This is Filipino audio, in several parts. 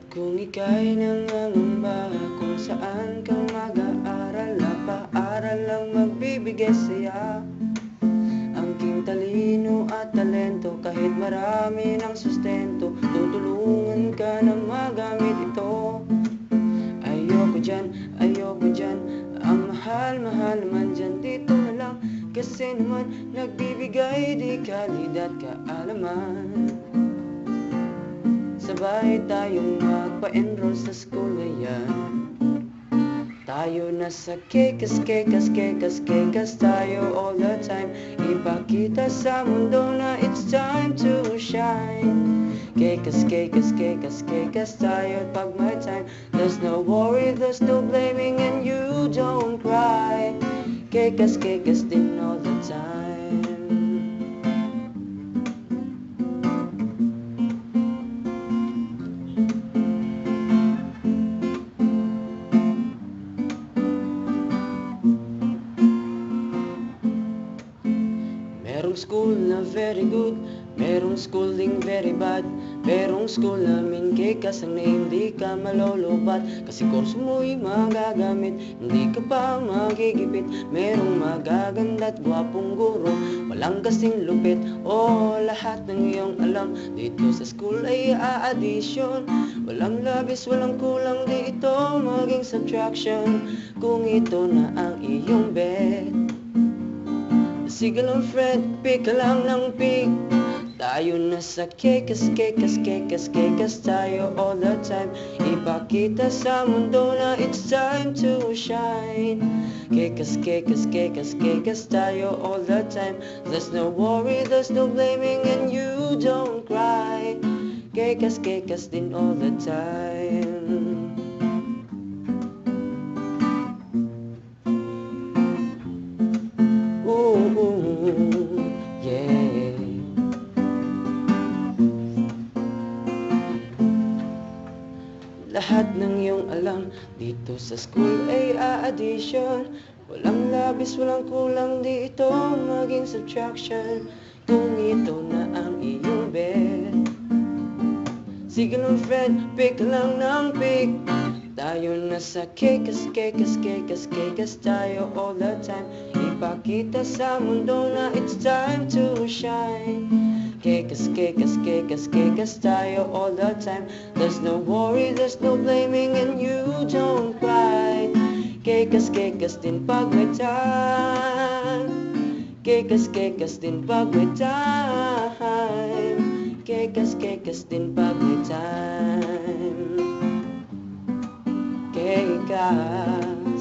Kung ika'y nangangamba kung saan ka mag-aaral, napaaral lang magbibigay saya. Ang king talino at talento, kahit marami ng sustento, tutulungan ka na magamit ito. Ayoko dyan, ang mahal-mahal naman dyan, dito na lang. Kasi naman nagbibigay di kalidad kaalaman. Sabay tayong magpa-enroll sa school na yan. Tayo nasa kekas tayo all the time. Ipakita sa mundo na it's time to shine. Kekas tayo pag may time. There's no worry, there's no blaming, and you don't cry. Kekas din all the time. Merong school na very good, merong school ding very bad. Merong school namin kekas ang name, di ka malolobat. Kasi kurso mo'y magagamit, hindi ka pa magigipit. Merong magaganda at gwapong guro, walang kasing lupit. Lahat ng iyong alam dito sa school ay a-addition. Walang labis, walang kulang, di ito maging subtraction. Kung ito na ang iyong bet, sige lang friend, pick ka lang ng pick. Tayo na sa kekas tayo all the time. Ipakita sa mundo na it's time to shine. Kekas tayo all the time. There's no worry, there's no blaming, and you don't cry. Kekas din all the time. Yeah. Lahat ng iyong alam dito sa school ay a-addition. Walang labis, walang kulang, di ito maging subtraction. Kung ito na ang iyong bet, sige lang friend, pick lang ng pick. Tayo na sa kekas tayo all the time. Ipakita sa mundo na it's time to shine. Kekas tayo all the time. There's no worry, there's no blaming, and you don't cry. Kekas din pag may time. Kekas din pag may time. Kekas din pag may time. Kekas.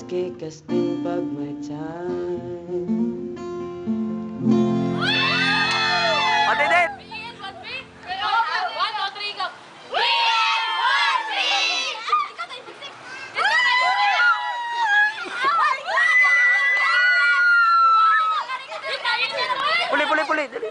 Kekas din pag may time. Ate Dave! Puli! Dali!